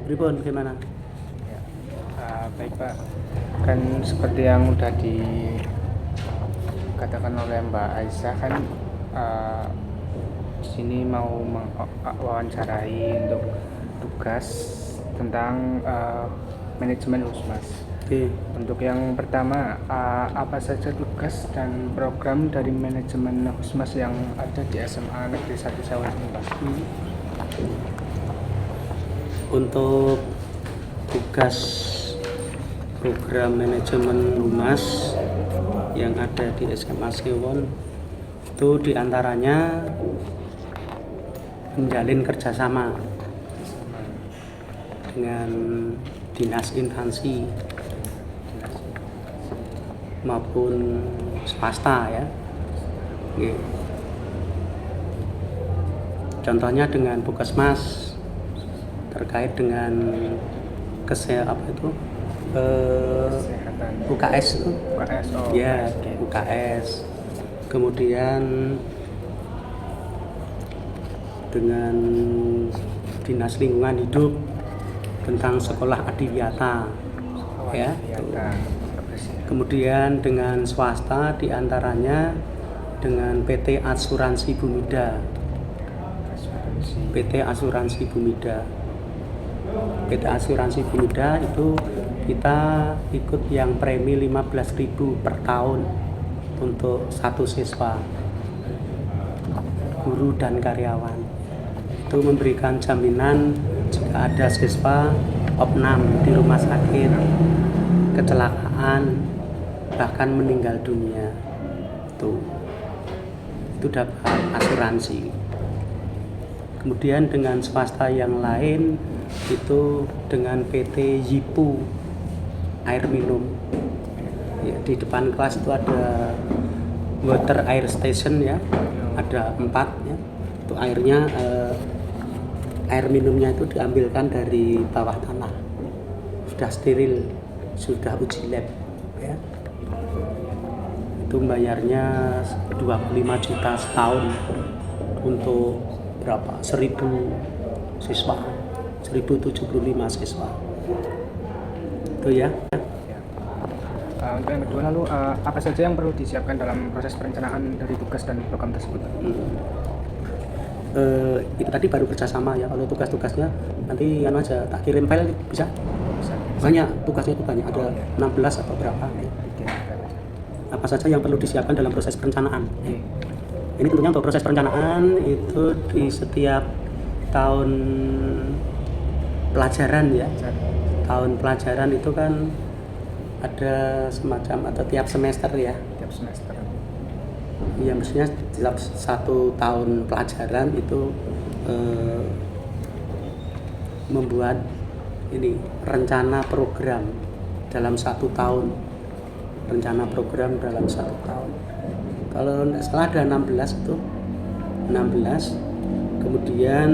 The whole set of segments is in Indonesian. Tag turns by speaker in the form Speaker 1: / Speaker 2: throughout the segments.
Speaker 1: pripun gimana?
Speaker 2: Ya. Baik Pak, kan seperti yang udah dikatakan oleh Mbak Aisyah kan di sini mau wawancarai untuk tugas tentang manajemen Husmas.
Speaker 1: Oke.
Speaker 2: Untuk yang pertama, apa saja tugas dan program dari manajemen Husmas yang ada di SMA Negeri 1 Sawah ini Pak?
Speaker 1: Untuk tugas program manajemen humas yang ada di SMA Sewon itu diantaranya menjalin kerjasama dengan dinas instansi maupun swasta ya. Oke. Contohnya dengan Puskesmas terkait dengan
Speaker 2: Kesehatan.
Speaker 1: UKS itu
Speaker 2: UKS,
Speaker 1: ya
Speaker 2: oke.
Speaker 1: UKS, kemudian dengan dinas lingkungan hidup tentang sekolah adiwiyata ya. Kemudian dengan swasta diantaranya dengan PT Asuransi Bumida. PT Asuransi Bumida. PT Asuransi Bumida itu kita ikut yang premi 15.000 per tahun untuk satu siswa, guru dan karyawan. Itu memberikan jaminan jika ada siswa opnam di rumah sakit, kecelakaan, bahkan meninggal dunia, itu dapat asuransi. Kemudian dengan swasta yang lain itu dengan PT Yipu air minum ya, di depan kelas itu ada water air station ya, ada 4 ya. Itu airnya air minumnya itu diambilkan dari bawah tanah, sudah steril, sudah uji lab ya. Itu bayarnya 25 juta setahun untuk berapa? 1000 siswa, 1075 siswa. Itu ya.
Speaker 2: Untuk yang kedua, lalu apa saja yang perlu disiapkan dalam proses perencanaan dari tugas dan program tersebut?
Speaker 1: Itu tadi baru kerjasama ya. Kalau tugas-tugasnya nanti aja tak kirim file bisa? Banyak, tugasnya itu banyak, ada 16 atau berapa ya. Apa saja yang perlu disiapkan dalam proses perencanaan. Ini tentunya untuk proses perencanaan itu di setiap tahun pelajaran ya. Tahun pelajaran itu kan ada semacam atau tiap semester ya.
Speaker 2: Tiap semester.
Speaker 1: Ya maksudnya dalam 1 tahun pelajaran itu membuat ini rencana program dalam 1 tahun. Rencana program dalam 1 tahun. Kalau salah ada 16 itu 16. Kemudian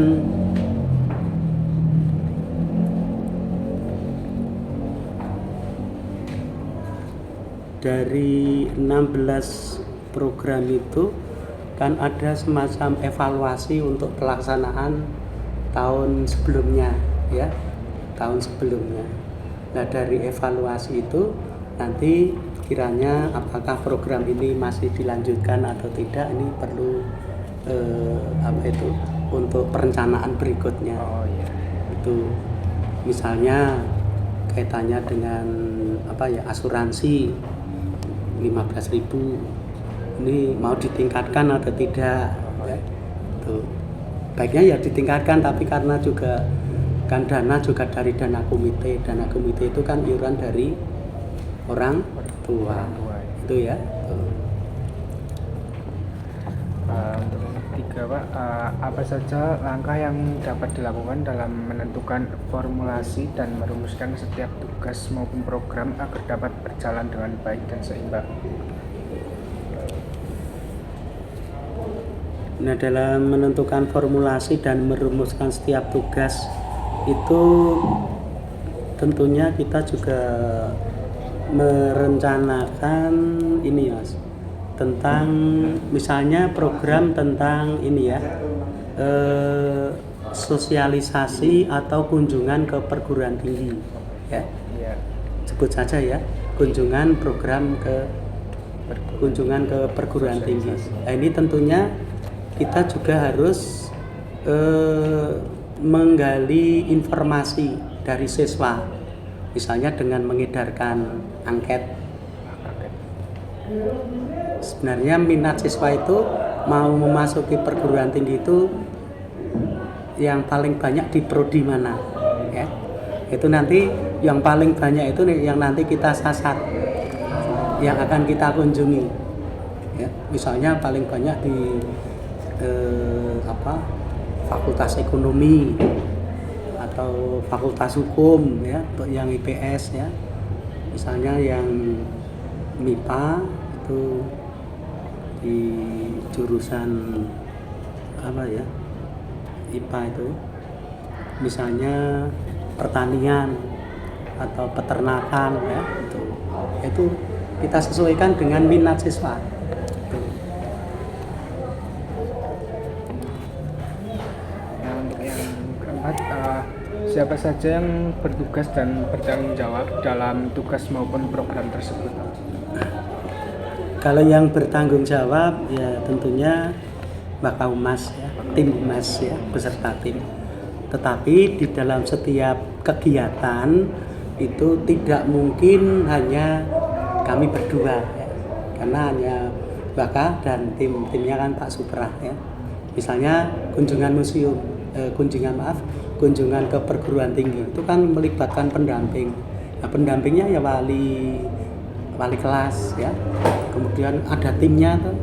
Speaker 1: dari 16 program itu kan ada semacam evaluasi untuk pelaksanaan tahun sebelumnya ya, tahun sebelumnya. Nah dari evaluasi itu nanti kiranya apakah program ini masih dilanjutkan atau tidak, ini perlu untuk perencanaan berikutnya. Itu misalnya kaitannya dengan asuransi 15.000 ini mau ditingkatkan atau tidak ya. Tuh. Baiknya ya ditingkatkan, tapi karena juga kan dana juga dari dana komite itu kan iuran dari orang tua itu ya.
Speaker 2: Untuk yang ketiga Pak, apa saja langkah yang dapat dilakukan dalam menentukan formulasi dan merumuskan setiap tugas maupun program agar dapat berjalan dengan baik dan seimbang?
Speaker 1: Nah dalam menentukan formulasi dan merumuskan setiap tugas itu tentunya kita juga merencanakan ini Mas, tentang misalnya program tentang ini ya, sosialisasi atau kunjungan ke perguruan tinggi, ya.
Speaker 2: Iya.
Speaker 1: Sebut saja ya, kunjungan ke perguruan tinggi. Nah, ini tentunya kita juga harus menggali informasi dari siswa, misalnya dengan mengedarkan angket. Sebenarnya minat siswa itu mau memasuki perguruan tinggi itu yang paling banyak di prodi mana, ya. Itu nanti yang paling banyak itu yang nanti kita sasar, yang akan kita kunjungi, ya. Misalnya paling banyak di Fakultas Ekonomi atau Fakultas Hukum, ya, untuk yang IPS, ya. Misalnya yang MIPA itu di jurusan IPA itu misalnya pertanian atau peternakan, ya, itu kita sesuaikan dengan minat siswa.
Speaker 2: Untuk yang keempat, siapa saja yang bertugas dan bertanggung jawab dalam tugas maupun program tersebut?
Speaker 1: Kalau yang bertanggung jawab ya tentunya Mbak Humas, ya, tim Humas, ya, beserta tim. Tetapi di dalam setiap kegiatan itu tidak mungkin hanya kami berdua, ya, karena hanya Baka dan timnya kan Pak Suprah, ya. Misalnya kunjungan kunjungan ke perguruan tinggi itu kan melibatkan pendamping. Nah, pendampingnya ya wali kelas, ya. Kemudian ada timnya tuh.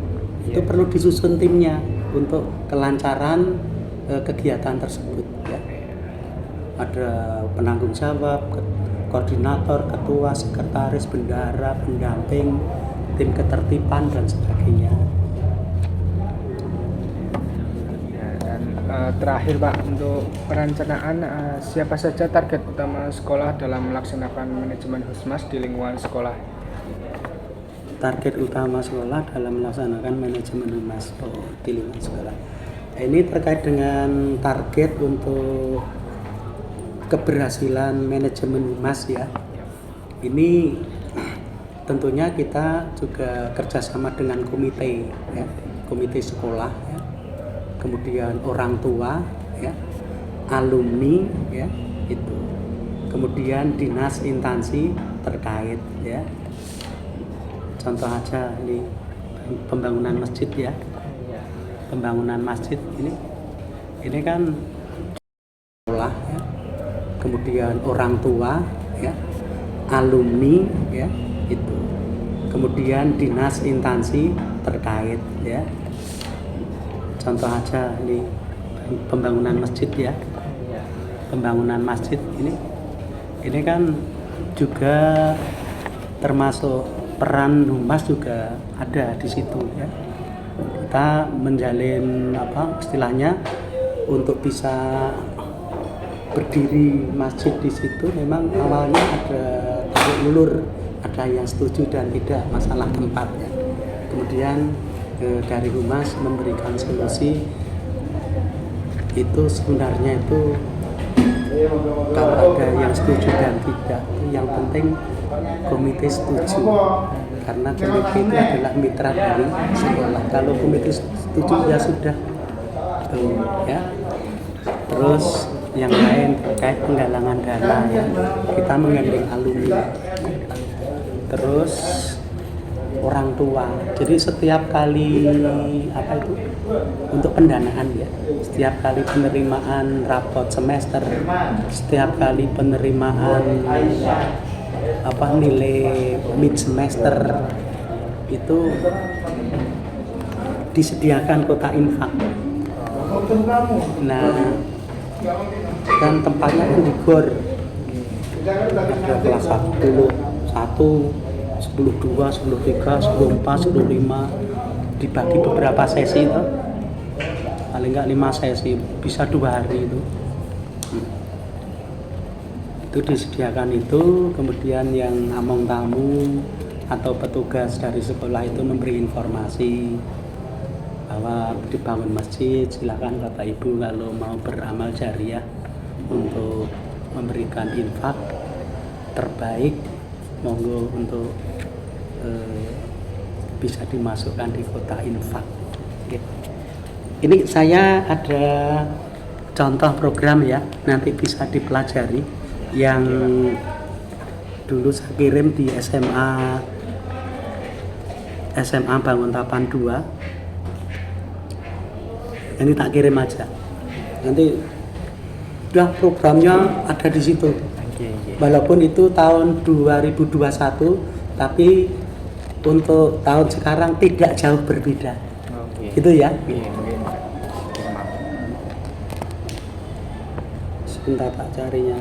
Speaker 1: Itu perlu disusun timnya untuk kelancaran kegiatan tersebut, ya. Ada penanggung jawab, koordinator, ketua, sekretaris, bendahara, pendamping, tim ketertiban dan sebagainya.
Speaker 2: Dan terakhir Pak, untuk perencanaan siapa saja target utama sekolah dalam melaksanakan manajemen Husmas di lingkungan sekolah?
Speaker 1: Target utama sekolah dalam melaksanakan manajemen Humas di lingkungan sekolah. Ini terkait dengan target untuk keberhasilan manajemen Humas, ya. Ini tentunya kita juga kerjasama dengan komite, ya, komite sekolah, ya. Kemudian orang tua, ya, alumni, ya, itu. Kemudian dinas instansi terkait, ya. Contoh aja ini pembangunan masjid, ya. Pembangunan masjid ini kan sekolah, ya. Kemudian orang tua, ya, alumni, ya, itu. Kemudian dinas instansi terkait, ya. Contoh aja ini pembangunan masjid, ya. Pembangunan masjid ini kan juga termasuk peran Humas juga ada di situ, ya. Kita menjalin istilahnya untuk bisa berdiri masjid di situ memang awalnya ada tarik ulur, ada yang setuju dan tidak masalah tempat, ya. Kemudian dari Humas memberikan solusi itu sebenarnya itu kalau ada yang setuju dan tidak, yang penting komite setuju, karena komite itu adalah mitra dari sekolah. Kalau komite setuju ya sudah, ya. Terus yang lain terkait penggalangan dana, ya, kita menggandeng alumni, terus orang tua. Jadi setiap kali untuk pendanaan, ya, setiap kali penerimaan rapot semester, setiap kali penerimaan nilai mid semester itu disediakan kota infak. Nah, dan tempatnya kan di GOR, ada kelas 10, 2, 3, 4, 5, dibagi beberapa sesi itu, paling nggak 5 sesi, bisa 2 hari itu. Itu disediakan itu, kemudian yang among tamu atau petugas dari sekolah itu memberi informasi bahwa dibangun masjid, silakan Bapak Ibu kalau mau beramal jariah untuk memberikan infak terbaik, monggo untuk bisa dimasukkan di kota infak. Oke. Ini saya ada contoh program ya, nanti bisa dipelajari yang dulu saya kirim di SMA Banguntapan 2. Ini tak kirim aja. Nanti udah programnya ada di situ. Walaupun itu tahun 2021, tapi untuk tahun sekarang tidak jauh berbeda. Gitu ya. Sebentar tak carinya.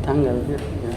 Speaker 1: Tanggalnya ya.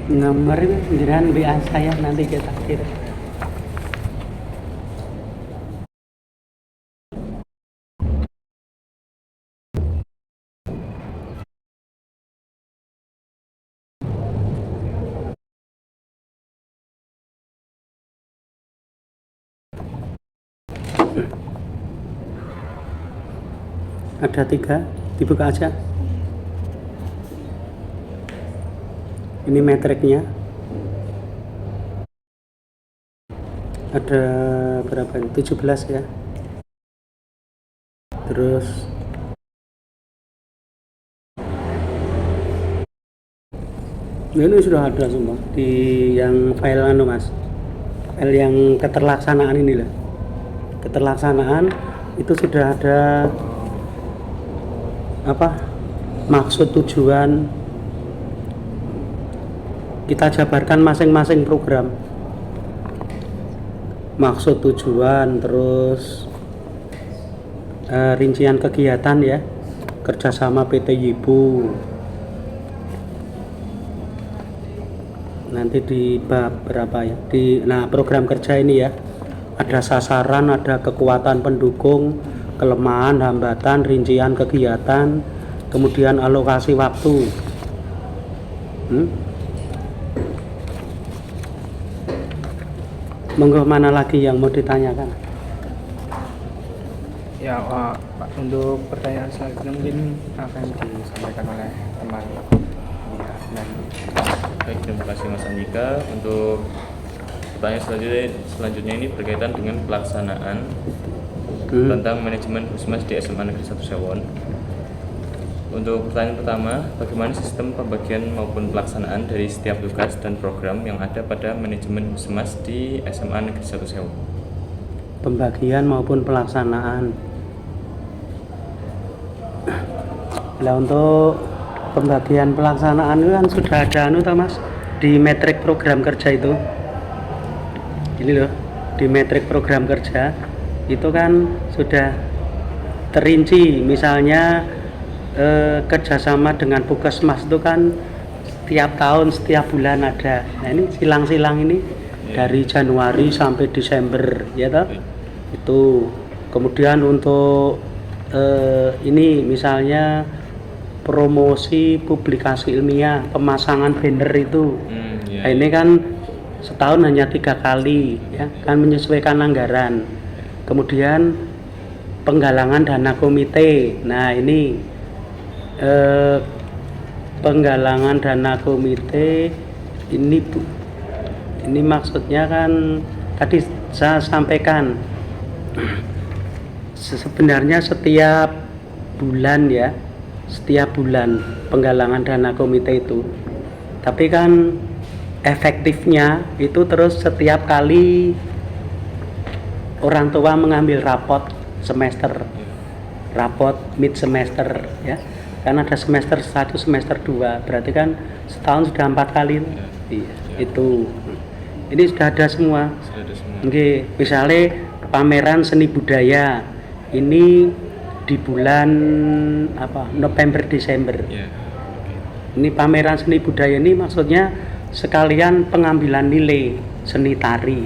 Speaker 1: Nomor jenengan WA saya nanti kita kirim. Ada 3, dibuka aja. Ini metriknya. Ada berapa ini? 17 ya. Terus ini sudah ada semua di yang file Mas. File yang keterlaksanaan ini lah. Keterlaksanaan itu sudah ada maksud, tujuan, kita jabarkan masing-masing program, maksud, tujuan, terus rincian kegiatan ya, kerjasama PT Yibu. Nanti di bab berapa ya, program kerja ini ya, ada sasaran, ada kekuatan pendukung, kelemahan, hambatan, rincian kegiatan, kemudian alokasi waktu. Monggo, mana lagi yang mau ditanyakan?
Speaker 2: Ya, Pak, untuk pertanyaan selanjutnya mungkin akan disampaikan oleh teman
Speaker 3: Baik, terima kasih Mas Andika. Untuk pertanyaan selanjutnya ini berkaitan dengan pelaksanaan tentang manajemen Puskesmas di SMA Negeri 1 Sewon. Untuk pertanyaan pertama, bagaimana sistem pembagian maupun pelaksanaan dari setiap tugas dan program yang ada pada manajemen Puskesmas di SMA Negeri 1 Sewon?
Speaker 1: Pembagian maupun pelaksanaan. Nah, untuk pembagian pelaksanaan itu kan sudah ada Mas, di metrik program kerja itu. Ini loh, di metrik program kerja itu kan sudah terinci, misalnya kerjasama dengan Puskesmas itu kan setiap tahun, setiap bulan ada. Nah ini silang-silang ini dari Januari sampai Desember ya toh. Itu kemudian untuk ini misalnya promosi publikasi ilmiah, pemasangan banner itu. Nah, ini kan setahun hanya 3 kali ya, kan menyesuaikan anggaran. Kemudian penggalangan dana komite. Nah ini penggalangan dana komite ini Bu, ini maksudnya kan tadi saya sampaikan sebenarnya setiap bulan ya, setiap bulan penggalangan dana komite itu, tapi kan efektifnya itu terus setiap kali orang tua mengambil rapot semester, rapot mid semester ya, kan ada semester 1 semester 2, berarti kan setahun sudah 4 kali. Iya, itu ini sudah ada semua. Oke, misalnya pameran seni budaya ini di bulan November Desember. Ini pameran seni budaya ini maksudnya sekalian pengambilan nilai seni tari,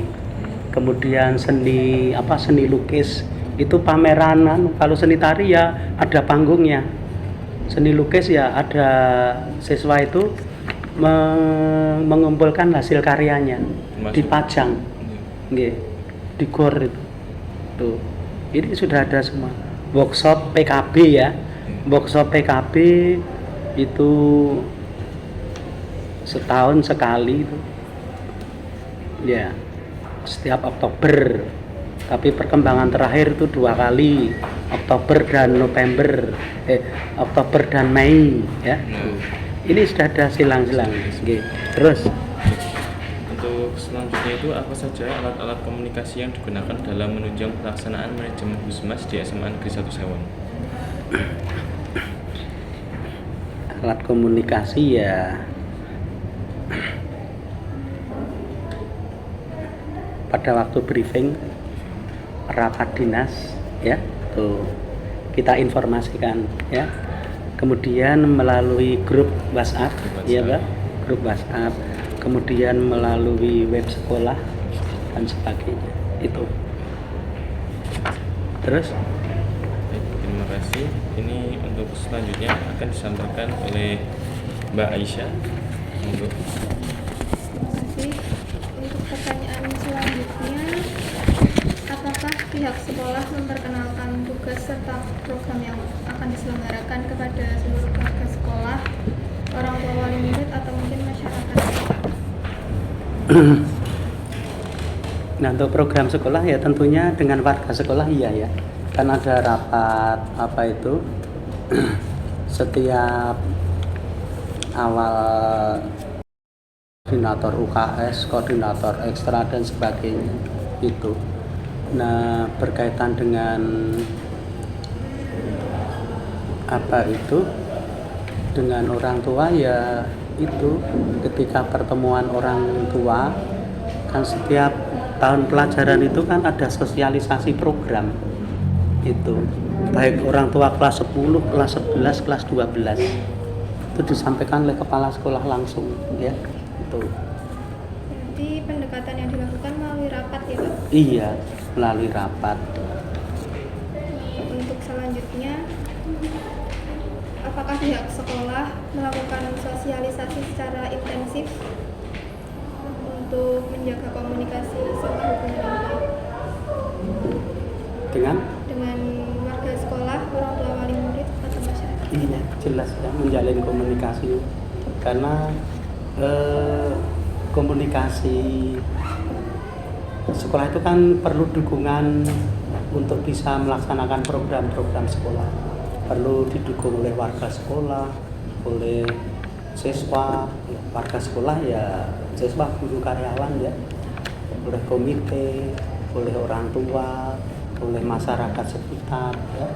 Speaker 1: kemudian seni seni lukis. Itu pameran. Kalau seni tari ya ada panggungnya, seni lukis ya ada siswa itu mengumpulkan hasil karyanya, dipajang di gor itu. Tuh, ini sudah ada semua. Workshop PKB ya, workshop PKB itu setahun sekali itu ya, setiap Oktober, tapi perkembangan terakhir itu 2 kali, Oktober dan November, Oktober dan Mei ya. Ini sudah ada silang-silang. Terus
Speaker 3: untuk selanjutnya itu apa saja alat-alat komunikasi yang digunakan dalam menunjang pelaksanaan manajemen Husmas di SMA Negeri 1 Sewon?
Speaker 1: Alat komunikasi ya pada waktu briefing rapat dinas ya, tuh kita informasikan ya, kemudian melalui grup WhatsApp ya Pak, grup WhatsApp, kemudian melalui web sekolah dan sebagainya itu. Terus
Speaker 3: terima kasih. Ini untuk selanjutnya akan disampaikan oleh Mbak Aisyah. Untuk
Speaker 4: pertanyaan selanjutnya, apakah pihak sekolah memperkenalkan tugas serta program yang akan diselenggarakan kepada seluruh warga sekolah, orang tua wali murid atau mungkin masyarakat?
Speaker 1: Nah, untuk program sekolah ya tentunya dengan warga sekolah iya ya, kan ada rapat setiap awal, koordinator UKS, koordinator ekstra dan sebagainya itu. Nah, berkaitan dengan dengan orang tua ya, itu ketika pertemuan orang tua kan setiap tahun pelajaran itu kan ada sosialisasi program itu, baik orang tua kelas 10, kelas 11, kelas 12 itu disampaikan oleh kepala sekolah langsung ya itu.
Speaker 4: Jadi pendekatan yang dilakukan melalui rapat ya Pak?
Speaker 1: Iya, melalui rapat.
Speaker 4: Untuk selanjutnya, apakah pihak sekolah melakukan sosialisasi secara intensif untuk menjaga komunikasi serta hubungan yang baik dengan warga sekolah, orang tua wali murid atau masyarakat?
Speaker 1: Iya, jelas ya, menjalin komunikasi karena komunikasi sekolah itu kan perlu dukungan untuk bisa melaksanakan program-program sekolah, perlu didukung oleh warga sekolah, oleh siswa, warga sekolah ya, siswa, guru, karyawan ya, oleh komite, oleh orang tua, oleh masyarakat sekitar ya.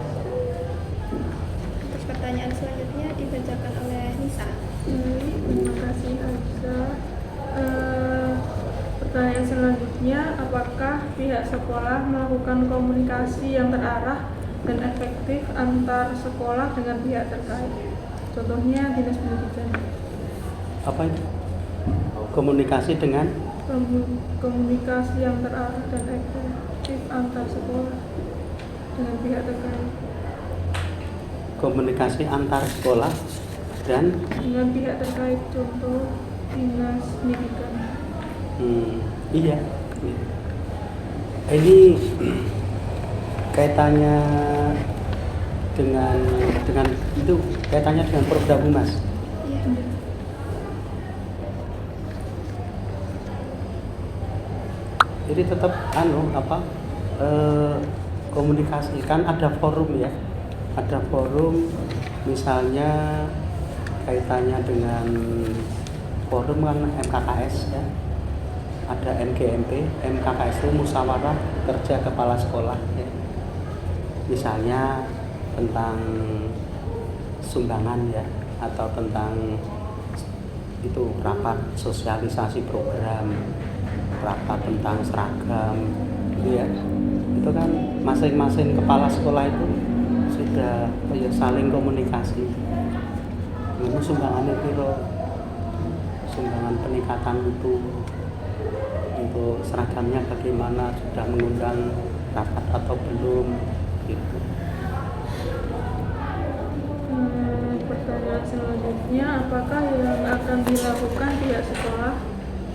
Speaker 4: Terus pertanyaan selanjutnya dibacakan oleh Nisa.
Speaker 5: Terima kasih Aisyah. Pertanyaan selanjutnya, apakah pihak sekolah melakukan komunikasi yang terarah dan efektif antar sekolah dengan pihak terkait? Contohnya dinas pendidikan.
Speaker 1: Apa itu? Komunikasi dengan?
Speaker 5: Komunikasi yang terarah dan efektif antar sekolah dengan pihak terkait.
Speaker 1: Komunikasi antar sekolah dan
Speaker 5: dengan pihak terkait, contoh dinas pendidikan.
Speaker 1: Iya. Ini kaitannya dengan itu kaitannya dengan program humas.
Speaker 4: Iya.
Speaker 1: Jadi tetap komunikasi, kan ada forum ya, ada forum misalnya kaitannya dengan forum kan MKKS ya, ada MGMP. MKKS itu musyawarah kerja kepala sekolah ya. Misalnya tentang sumbangan ya, atau tentang itu rapat sosialisasi program, rapat tentang seragam gitu ya. Itu kan masing-masing kepala sekolah itu sudah saling komunikasi. Ini sumbangannya piro, sumbangan peningkatan mutu, untuk seragamnya bagaimana, sudah mengundang rapat atau belum gitu.
Speaker 5: Pertanyaan selanjutnya, apakah yang akan dilakukan pihak sekolah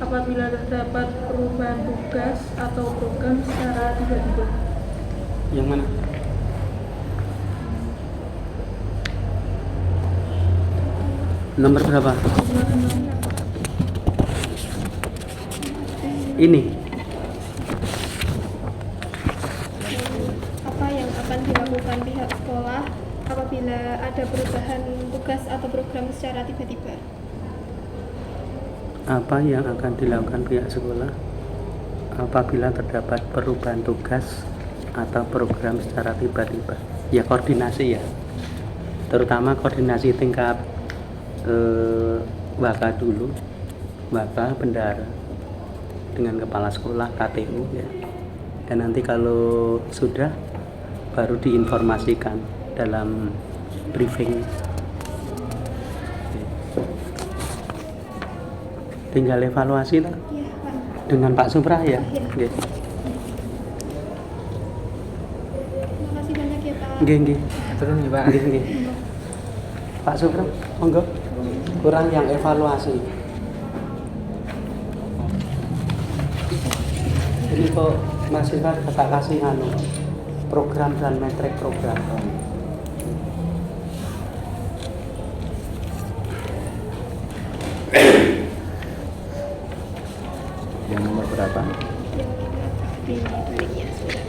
Speaker 5: apabila terdapat perubahan tugas atau program secara tiba-tiba?
Speaker 1: Yang mana? Nomor berapa? Ini.
Speaker 4: Apa yang akan dilakukan pihak sekolah apabila ada perubahan tugas atau program secara tiba-tiba?
Speaker 1: Apa yang akan dilakukan pihak sekolah apabila terdapat perubahan tugas atau program secara tiba-tiba? Ya koordinasi ya, terutama koordinasi tingkat waka dulu, waka bendara dengan kepala sekolah, KTU ya. Dan nanti kalau sudah baru diinformasikan dalam briefing. Tinggal evaluasi lah
Speaker 4: Iya, Pak.
Speaker 1: dengan Pak Supra ya.
Speaker 4: Iya.
Speaker 1: Nggih.
Speaker 4: Terima kasih banyak ya, Pak.
Speaker 1: Nggih.
Speaker 2: Turun ya Pak.
Speaker 1: Nggih. Pak Supra, monggo. Kurang yang evaluasi. Ini kok masih kan tak kasih program dan metrik program.
Speaker 6: Yang nomor berapa?
Speaker 4: Di baliknya sudah.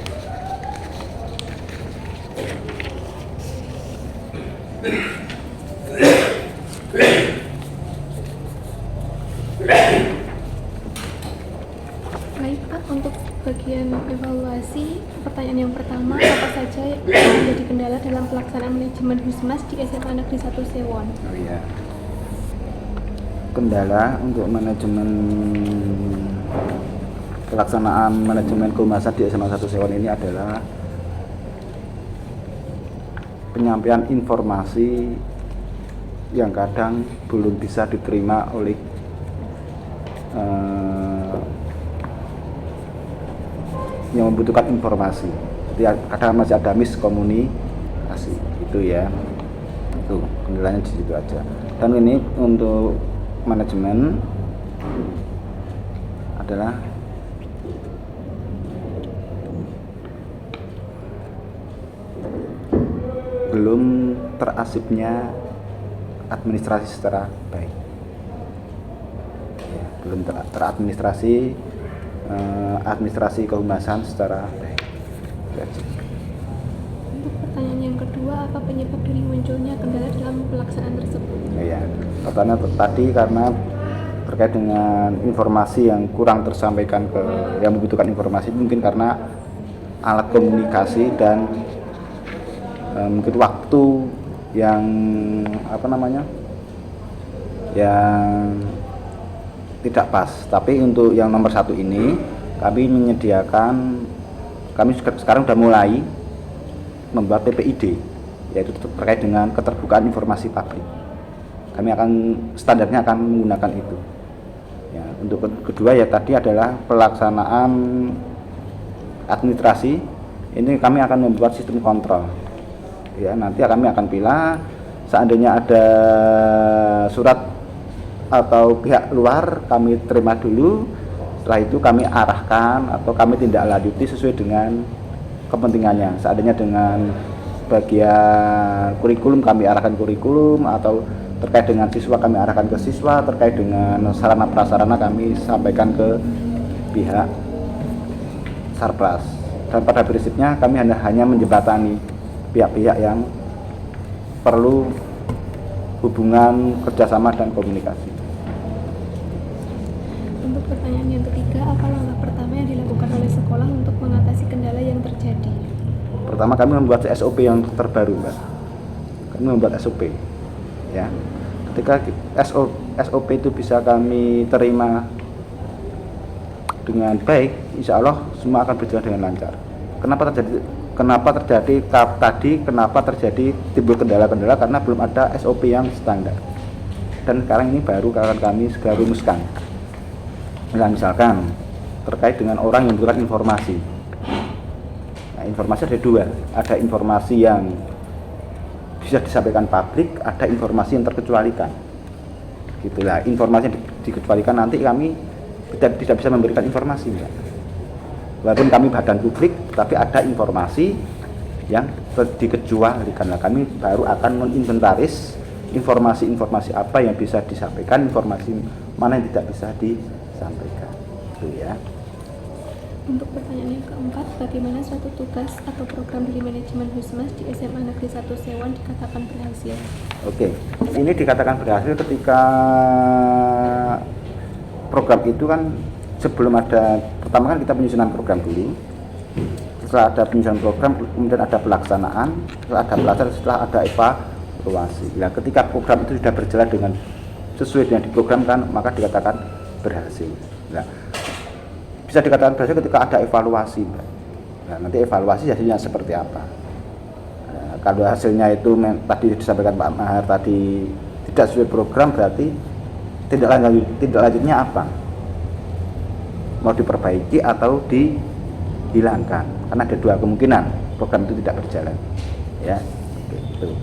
Speaker 4: Baik Pak, untuk bagian evaluasi, pertanyaan yang pertama, apa saja yang menjadi kendala dalam pelaksanaan manajemen Husmas di SMA Negeri 1 Sewon?
Speaker 6: Oh iya. Kendala untuk manajemen pelaksanaan manajemen kehumasan di SMA 1 Sewon ini adalah penyampaian informasi yang kadang belum bisa diterima oleh yang membutuhkan informasi. Jadi kadang masih ada miskomunikasi itu ya. Itu kendalanya di situ aja. Dan ini untuk manajemen adalah belum terasipnya administrasi secara baik ya, belum teradministrasi administrasi kehumasan secara baik.
Speaker 4: Untuk pertanyaan yang kedua, apa penyebab dari munculnya kendala dalam pelaksanaan tersebut?
Speaker 6: Ya, pertama tadi karena terkait dengan informasi yang kurang tersampaikan ke yang membutuhkan informasi, mungkin karena alat komunikasi dan mungkin waktu yang yang tidak pas. Tapi untuk yang nomor satu ini kami menyediakan, kami sekarang sudah mulai membuat PPID, yaitu terkait dengan keterbukaan informasi publik. Kami akan standarnya akan menggunakan itu ya. Untuk kedua ya tadi adalah pelaksanaan administrasi, ini kami akan membuat sistem kontrol ya. Nanti kami akan pilih seandainya ada surat atau pihak luar, kami terima dulu, setelah itu kami arahkan atau kami tindak lanjuti sesuai dengan kepentingannya. Seandainya dengan bagian kurikulum kami arahkan kurikulum, atau terkait dengan siswa kami arahkan ke siswa, terkait dengan sarana prasarana kami sampaikan ke pihak Sarpras. Dan pada prinsipnya kami hanya menjembatani pihak-pihak yang perlu hubungan kerjasama dan komunikasi.
Speaker 4: Untuk pertanyaan yang ketiga, apa langkah pertama yang dilakukan oleh sekolah untuk mengatasi kendala yang terjadi?
Speaker 6: Pertama, kami membuat SOP yang terbaru, Mbak. Kami membuat SOP, ya. Ketika SOP itu bisa kami terima dengan baik, insya Allah semua akan berjalan dengan lancar. Kenapa terjadi timbul kendala-kendala, karena belum ada SOP yang standar. Dan sekarang ini baru akan kami segera rumuskan. Nah, misalkan terkait dengan orang yang memberikan informasi. Nah, informasi ada dua, ada informasi yang bisa disampaikan publik, ada informasi yang terkecualikan. Gitulah, informasi yang dikecualikan nanti kami tidak bisa memberikan informasi, Mbak. Walaupun kami badan publik, tapi ada informasi yang dikecualikan. Nah, kami baru akan menginventaris informasi-informasi apa yang bisa disampaikan, informasi mana yang tidak bisa disampaikan. Itu ya.
Speaker 4: Untuk pertanyaan yang keempat, bagaimana suatu tugas atau program dari manajemen Husmas di SMA Negeri 1 Sewon dikatakan berhasil?
Speaker 6: Oke, ini dikatakan berhasil ketika program itu kan sebelum ada, pertama kan kita penyusunan program dulu, setelah ada penyusunan program kemudian ada pelaksanaan, setelah ada evaluasi. Nah, ketika program itu sudah berjalan dengan sesuai dengan diprogramkan, maka dikatakan berhasil. Nah, bisa dikatakan berhasil ketika ada evaluasi, Mbak. Nah, nanti evaluasi hasilnya seperti apa. Nah, kalau hasilnya itu tadi disampaikan Pak Mahar tadi tidak sesuai program, berarti tidak lanjutnya apa? Mau diperbaiki atau dihilangkan? Karena ada dua kemungkinan program itu tidak berjalan. Ya, gitu.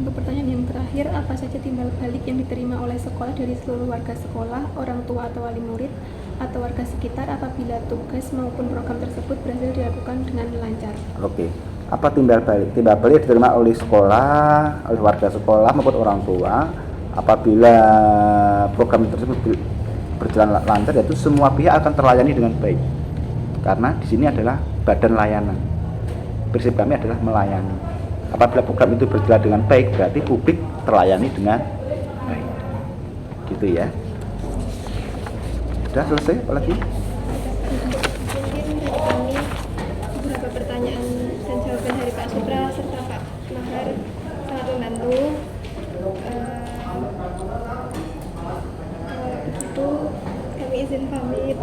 Speaker 4: Untuk pertanyaan yang terakhir, apa saja timbal balik yang diterima oleh sekolah dari seluruh warga sekolah, orang tua atau wali murid, atau warga sekitar apabila tugas maupun program tersebut berhasil dilakukan dengan lancar?
Speaker 6: Oke. Apa timbal balik? Timbal balik diterima oleh sekolah, oleh warga sekolah maupun orang tua apabila program tersebut berjalan lancar, yaitu semua pihak akan terlayani dengan baik. Karena di sini adalah badan layanan. Prinsip kami adalah melayani. Apabila program itu berjalan dengan baik, berarti publik terlayani dengan baik. Gitu ya. Sudah selesai apalagi?
Speaker 4: Mungkin dari kami beberapa pertanyaan dan jawaban dari Pak Supra serta Pak Mahar sangat membantu. Kalau begitu kami izin pamit.